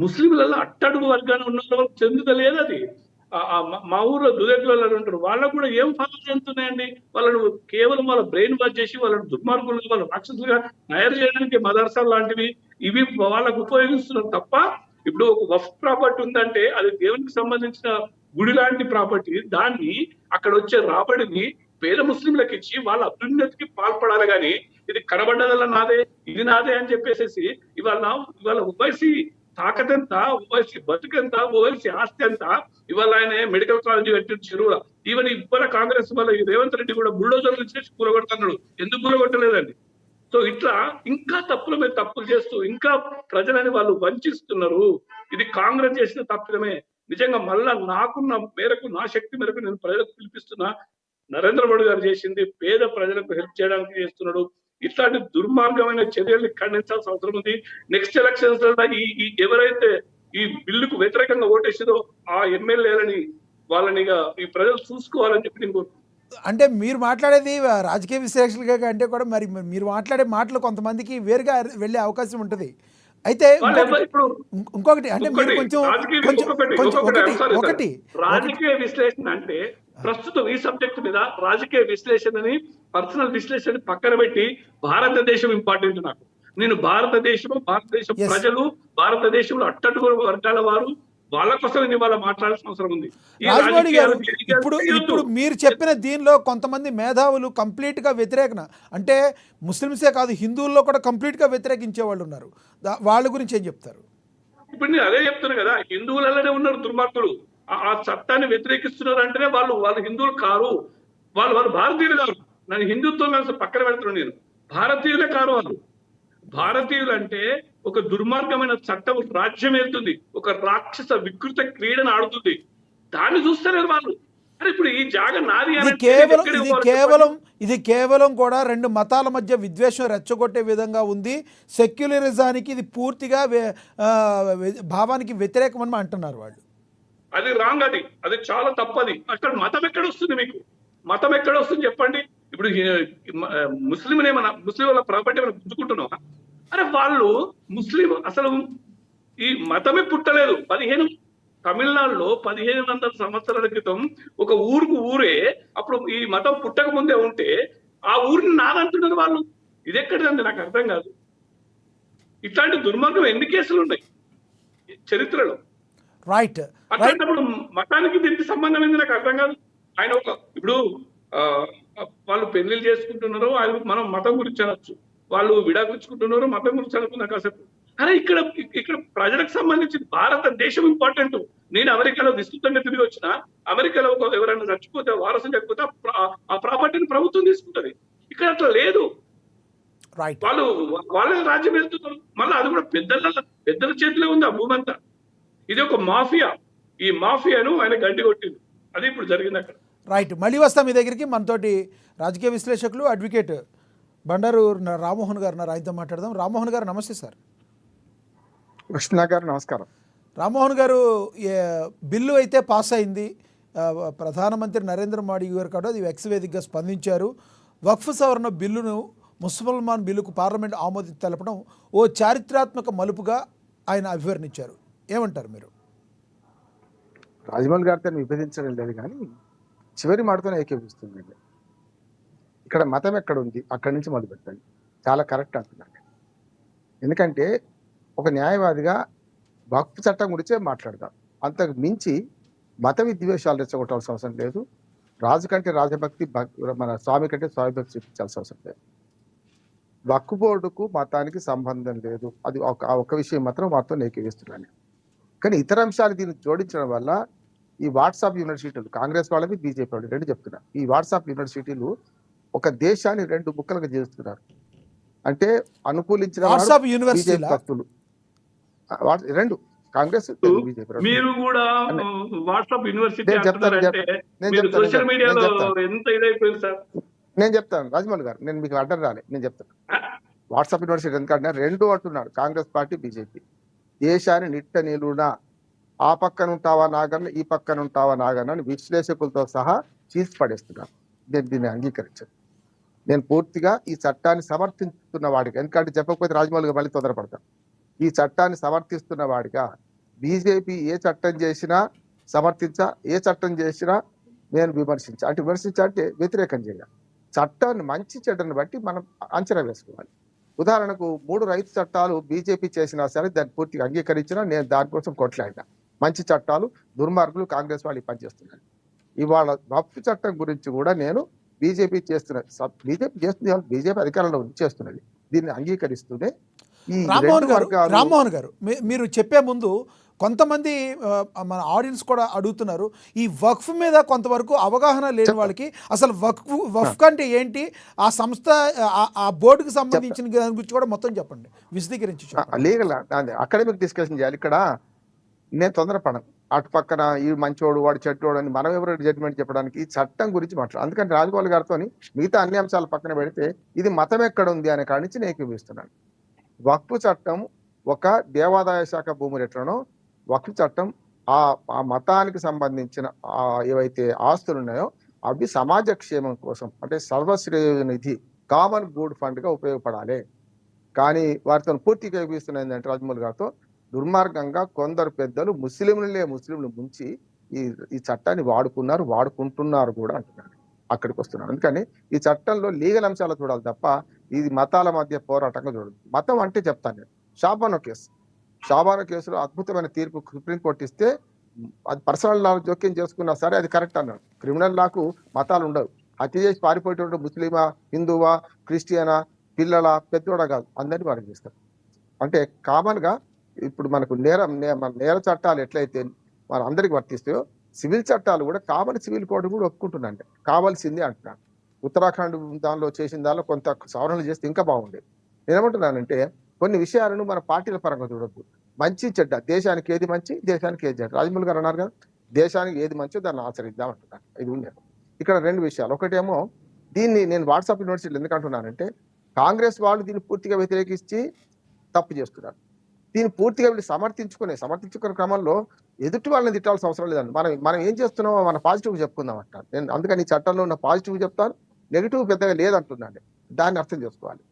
ముస్లింలలో అట్టడుగు వర్గాన్ని ఉన్న వాళ్ళకి చెందుతలేదు అది. మా ఊర్లో దురేకులలో ఉంటారు. వాళ్ళకు కూడా ఏం ఫాలో చెందుతున్నాయండి? వాళ్ళను కేవలం వాళ్ళ బ్రెయిన్ వాష్ చేసి వాళ్ళని దుర్మార్గులుగా, వాళ్ళ రాక్షసులుగా తయారు చేయడానికి మదర్సాలు లాంటివి ఇవి వాళ్ళకు ఉపయోగిస్తున్నారు తప్ప, ఇప్పుడు ఒక వక్ఫ్ ప్రాపర్టీ ఉందంటే అది దేవునికి సంబంధించిన గుడి లాంటి ప్రాపర్టీ. దాన్ని అక్కడ వచ్చే రాబడిని పేద ముస్లింలకు ఇచ్చి వాళ్ళ అభ్యున్నతికి పాల్పడాలి గాని, ఇది కనబడ్డదల్లా నాదే, ఇది నాదే అని చెప్పేసేసి ఇవాళ ఓవైసీ తాకతెంత, ఓవైసీ బతుకెంత, ఓవైసీ ఆస్తి ఎంత. ఇవాళ ఆయన మెడికల్ కాలేజీ కట్టిన చెరువుల ఈవెన్ ఇవ్వల కాంగ్రెస్ వల్ల ఈ రేవంత్ రెడ్డి కూడా బుల్డోజర్లు చేసి కూలగొడుతున్నాడు. ఎందుకు కూలగొట్టలేదండి? సో ఇట్లా ఇంకా తప్పుల మీద తప్పులు చేస్తూ ఇంకా ప్రజలని వాళ్ళు వంచిస్తున్నారు. ఇది కాంగ్రెస్ చేసిన తప్పిదమే. నిజంగా మళ్ళా నాకున్న మేరకు, నా శక్తి మేరకు నేను ప్రజలకు పిలిపిస్తున్నా. నరేంద్ర మోడీ గారు చేసింది పేద ప్రజలకు హెల్ప్ చేయడానికి చేస్తున్నాడు. ఇట్లాంటి దుర్మార్గమైన చర్యల్ని ఖండించాల్సిన అవసరం ఉంది. నెక్స్ట్ ఎలక్షన్స్ లో ఎవరైతే ఈ బిల్లుకు వ్యతిరేకంగా ఓటేసిందో ఆ ఎమ్మెల్యేలని వాళ్ళనిగా ఈ ప్రజలు చూసుకోవాలని చెప్పి నేను కోరుకుంటున్నాను. అంటే మీరు మాట్లాడేది రాజకీయ విశ్లేషకులుగా అంటే కూడా మరి మీరు మాట్లాడే మాటలు కొంతమందికి వేరుగా వెళ్ళే అవకాశం ఉంటుంది. అయితే ఇంకొకటి అంటే మీరు కొంచెం ఒకటి రాజకీయ విశ్లేషణ అంటే ప్రస్తుతం ఈ సబ్జెక్ట్ మీద రాజకీయ విశ్లేషణని, పర్సనల్ విశ్లేషణ పక్కన పెట్టి భారతదేశం ఇంపార్టెంట్ నాకు. నేను భారతదేశం ప్రజలు, భారతదేశంలో అట్టడుగు వర్గాల వారు, వాళ్ళ కోసం ఇవాళ మాట్లాడాల్సిన అవసరం ఉంది. రాజమౌళి గారు, ఇప్పుడు మీరు చెప్పిన దీనిలో కొంతమంది మేధావులు కంప్లీట్ గా వ్యతిరేకన, అంటే ముస్లిమ్సే కాదు హిందువుల్లో కూడా కంప్లీట్ గా వ్యతిరేకించే వాళ్ళు ఉన్నారు. వాళ్ళ గురించి ఏం చెప్తారు? ఇప్పుడు నేను అదే చెప్తున్నా కదా, హిందువులలోనే ఉన్నారు దుర్మార్గులు. ఆ చట్టాన్ని వ్యతిరేకిస్తున్నారు అంటేనే వాళ్ళు హిందువులు కారు, వాళ్ళు భారతీయులు కాదు. నన్ను హిందుత్వం పక్కన పెడుతున్నాను. నేను భారతీయులే కారు. వాళ్ళు భారతీయులు అంటే ఒక దుర్మార్గమైన చట్టం రాజ్యం వెళ్తుంది, ఒక రాక్షస వికృత క్రీడను ఆడుతుంది. దాన్ని చూస్తలేరు వాళ్ళు. అరే ఇప్పుడు ఈ జాగా నాది ఇది కేవలం కూడా రెండు మతాల మధ్య విద్వేషం రెచ్చగొట్టే విధంగా ఉంది. సెక్యులరిజానికి ఇది పూర్తిగా భావానికి వ్యతిరేకమని అంటున్నారు వాళ్ళు. అది రాంగ్. అది చాలా తప్పది. అక్కడ మతం ఎక్కడ వస్తుంది? మీకు మతం ఎక్కడ వస్తుంది చెప్పండి? ఇప్పుడు ముస్లిం వాళ్ళ ప్రాపర్టీ మనం గుంజుకుంటున్నావా? అరే వాళ్ళు ముస్లిం అసలు ఈ మతమే పుట్టలేదు. తమిళనాడులో 1500 సంవత్సరాల క్రితం ఒక ఊరే అప్పుడు ఈ మతం పుట్టక ముందే ఉంటే ఆ ఊరిని నాదంటున్నారు వాళ్ళు. ఇది ఎక్కడండి? నాకు అర్థం కాదు. ఇట్లాంటి దుర్మార్గం ఎన్ని కేసులు ఉన్నాయి చరిత్రలో? రైట్. అట్లాంటప్పుడు మతానికి దీనికి సంబంధం ఏంది? నాకు అర్థం కాదు. ఆయన ఇప్పుడు వాళ్ళు పెళ్లిళ్ళు చేసుకుంటున్నారు, మనం మతం గురించి అనొచ్చు. వాళ్ళు విడాకులుచుకుంటున్నారు, మతం గురించి అనుకున్నా కాసేపు. అరే ఇక్కడ ప్రజలకు సంబంధించి భారతదేశం ఇంపార్టెంట్. నేను అమెరికాలో విస్తృతంగా తిరిగి వచ్చిన, అమెరికాలో ఎవరైనా చచ్చిపోతే, వారసులు లేకపోతే ఆ ప్రాపర్టీని ప్రభుత్వం తీసుకుంటది. ఇక్కడ అట్లా లేదు. వాళ్ళే రాజ్యం వెళ్తున్నారు. మళ్ళీ అది కూడా పెద్దల చేతిలో ఉంది ఆ భూమి అంతా. ఇది ఒక మాఫియా. ఈ మాఫియాను ఆయన గడ్డి కొట్టింది. అది ఇప్పుడు జరిగింది అక్కడ. రైట్. మళ్ళీ వస్తాం మీ దగ్గరికి. మనతోటి రాజకీయ విశ్లేషకులు అడ్వకేట్ బండారు రామ్మోహన్ గారు ఉన్నారు. ఆయనతో మాట్లాడదాం. రామ్మోహన్ గారు నమస్తే సార్. కృష్ణ గారు నమస్కారం. రామ్మోహన్ గారు, బిల్లు అయితే పాస్ అయింది. ప్రధానమంత్రి నరేంద్ర మోడీ గారు కూడా అది ఎక్స్ వేదికగా స్పందించారు. వక్ఫ్ సవరణ బిల్లును, ముసల్మాన్ బిల్లుకు పార్లమెంట్ ఆమోదం తెలపడం ఓ చారిత్రాత్మక మలుపుగా ఆయన అభివర్ణించారు. ఏమంటారు మీరు? రాజమౌళి గారితో విభజించడం లేదు, కానీ చివరి మాటతోనే ఏకీపిస్తుందండి. ఇక్కడ మతం ఎక్కడ ఉంది అక్కడి నుంచి మొదలు పెట్టండి. చాలా కరెక్ట్ అంటున్నాను. ఎందుకంటే ఒక న్యాయవాదిగా వక్ఫ్ చట్టం గురించే మాట్లాడదాం. అంతకు మించి మత విద్వేషాలు రెచ్చగొట్టాల్సిన అవసరం లేదు. రాజు కంటే రాజభక్తి, మన స్వామి కంటే స్వామి భక్తి చూపించాల్సిన అవసరం లేదు. వక్ఫ్ బోర్డుకు మతానికి సంబంధం లేదు. అది ఒక విషయం మాత్రం వారితో ఏకీపిస్తున్నాను. కానీ ఇతర అంశాలు దీన్ని జోడించడం వల్ల ఈ వాట్సాప్ యూనివర్సిటీలు, కాంగ్రెస్ వాళ్ళది, బీజేపీ వాళ్ళు రెండు చెప్తున్నారు. ఈ వాట్సాప్ యూనివర్సిటీలు ఒక దేశాన్ని రెండు ముక్కలుగా చేస్తున్నారు. అంటే అనుకూలించిన భక్తులు రెండు, కాంగ్రెస్ బీజేపీ. మీరు కూడా వాట్సాప్ యూనివర్సిటీ నేను చెప్తాను రాజమౌళి గారు, నేను మీకు అడ్డం రాలే, నేను చెప్తాను. వాట్సాప్ యూనివర్సిటీ ఎందుకంటే రెండు అంటున్నాడు కాంగ్రెస్ పార్టీ, బీజేపీ. దేశాన్ని నిట్ట నిలువున ఆ పక్కన ఉంటావా నాగన్న, ఈ పక్కన ఉంటావా నాగన్న అని విశ్లేషకులతో సహా చీల్చి పడేస్తున్నారు. నేను దీన్ని అంగీకరించాను. నేను పూర్తిగా ఈ చట్టాన్ని సమర్థిస్తున్న వాడిగా, ఎందుకంటే చెప్పకపోతే రాజమౌళిగా మళ్ళీ తొందరపడతాను. ఈ చట్టాన్ని సమర్థిస్తున్న వాడిగా బీజేపీ ఏ చట్టం చేసినా సమర్థించా, ఏ చట్టం చేసినా నేను విమర్శించా. అంటే విమర్శించా అంటే వ్యతిరేకం చేయాలి. చట్టాన్ని మంచి చెడ్డను బట్టి మనం అంచనా వేసుకోవాలి. ఉదాహరణకు 3 రైతు చట్టాలు బీజేపీ చేసినా సరే దాన్ని పూర్తిగా అంగీకరించినా నేను దానికోసం కొట్లాడినా. మంచి చట్టాలు, దుర్మార్గులు కాంగ్రెస్ వాళ్ళు పనిచేస్తున్నారు. ఇవాళ వక్ఫ్ చట్టం గురించి కూడా నేను బీజేపీ బీజేపీ అధికారంలో ఉంది, చేస్తున్నది. దీన్ని అంగీకరిస్తూనే ఈ రామ్మోహన్ 2 గారు, వర్గాలు రామ్మోహన్ గారు మీరు చెప్పే ముందు కొంతమంది మన ఆడియన్స్ కూడా అడుగుతున్నారు, ఈ వక్ఫ్ మీద కొంతవరకు అవగాహన లేని వాళ్ళకి అసలు వక్ఫ్ అంటే ఏంటి, ఆ సంస్థ ఆ బోర్డుకి సంబంధించిన దాని గురించి కూడా మొత్తం చెప్పండి, విశదీకరించి చెప్పండి. లీగల్ అకాడమిక్ డిస్కషన్ చేయాలి. ఇక్కడ నేను తొందరపడను. అటు పక్కన ఈ మంచోడు వాడు చెడ్డోడు అని మనం ఎవరు జడ్జిమెంట్ చెప్పడానికి ఈ చట్టం గురించి మాట్లాడు. అందుకని రాజగోపాల్ గారితో మిగతా అన్ని అంశాలు పక్కన పెడితే ఇది మతం ఎక్కడ ఉంది అనే కాడి నుంచి నేను ఏకీభవిస్తున్నాను. వక్ఫ్ చట్టం ఒక దేవాదాయ శాఖ భూములు ఎట్లనో వక్ఫ్ చట్టం ఆ మతానికి సంబంధించిన ఏవైతే ఆస్తులు ఉన్నాయో అవి సమాజ క్షేమం కోసం, అంటే సర్వశ్రేయ నిధి, కామన్ గుడ్ ఫండ్ గా ఉపయోగపడాలి. కానీ వారితో పూర్తిగా ఏకీభవిస్తున్నది ఏంటంటే రాజమౌళి గారితో దుర్మార్గంగా కొందరు పెద్దలు ముస్లింలు ముంచి ఈ చట్టాన్ని వాడుకుంటున్నారు కూడా అంటున్నారు. అక్కడికి వస్తున్నారు. అందుకని ఈ చట్టంలో లీగల్ అంశాలు చూడాలి తప్ప ఇది మతాల మధ్య పోరాటంగా చూడదు. మతం అంటే చెప్తాను నేను, షాబానో కేసులో అద్భుతమైన తీర్పు సుప్రీంకోర్టు ఇస్తే అది పర్సనల్ లా జోక్యం చేసుకున్నా సరే అది కరెక్ట్ అన్నాడు. క్రిమినల్ లాకు మతాలు ఉండవు. హత్య చేసి పారిపోయేటువంటి ముస్లిమా, హిందువా, క్రిస్టియనా, పిల్లల, పెద్దోడ కాదు, అందరినీ వారికి చేస్తారు. అంటే కామన్ గా ఇప్పుడు మనకు నేర చట్టాలు ఎట్లయితే మన అందరికి వర్తిస్తాయో సివిల్ చట్టాలు కూడా కామన్ సివిల్ కోడ్ కూడా ఒప్పుకుంటున్నాండి, కావాల్సింది అంటున్నాను. ఉత్తరాఖండ్ దానిలో చేసిన దానిలో కొంత సవరణలు చేస్తే ఇంకా బాగుండేది. నేనేమంటున్నానంటే కొన్ని విషయాలను మన పార్టీల పరంగా చూడొద్దు. మంచి చెడ్డ, దేశానికి ఏది మంచి, దేశానికి ఏది చెడ్డ. రాజమౌళి గారు అన్నారు కదా, దేశానికి ఏది మంచో దాన్ని ఆచరిద్దాం అంటున్నాను. ఇది ఉంది ఇక్కడ 2 విషయాలు. ఒకటేమో దీన్ని నేను వాట్సాప్ యూనివర్సిటీలు ఎందుకు అంటున్నానంటే కాంగ్రెస్ వాళ్ళు దీన్ని పూర్తిగా వ్యతిరేకించి తప్పు చేస్తున్నారు. దీన్ని పూర్తిగా వీళ్ళు సమర్థించుకునే క్రమంలో ఎదుటి వాళ్ళని తిట్టాల్సిన అవసరం లేదండి. మనం ఏం చేస్తున్నామో మన పాజిటివ్ చెప్పుకుందాం అంటారు. నేను అందుకని ఈ చట్టంలో ఉన్న పాజిటివ్ చెప్తాను, నెగిటివ్ పెద్దగా లేదంటున్నాను. దాన్ని అర్థం చేసుకోవాలి.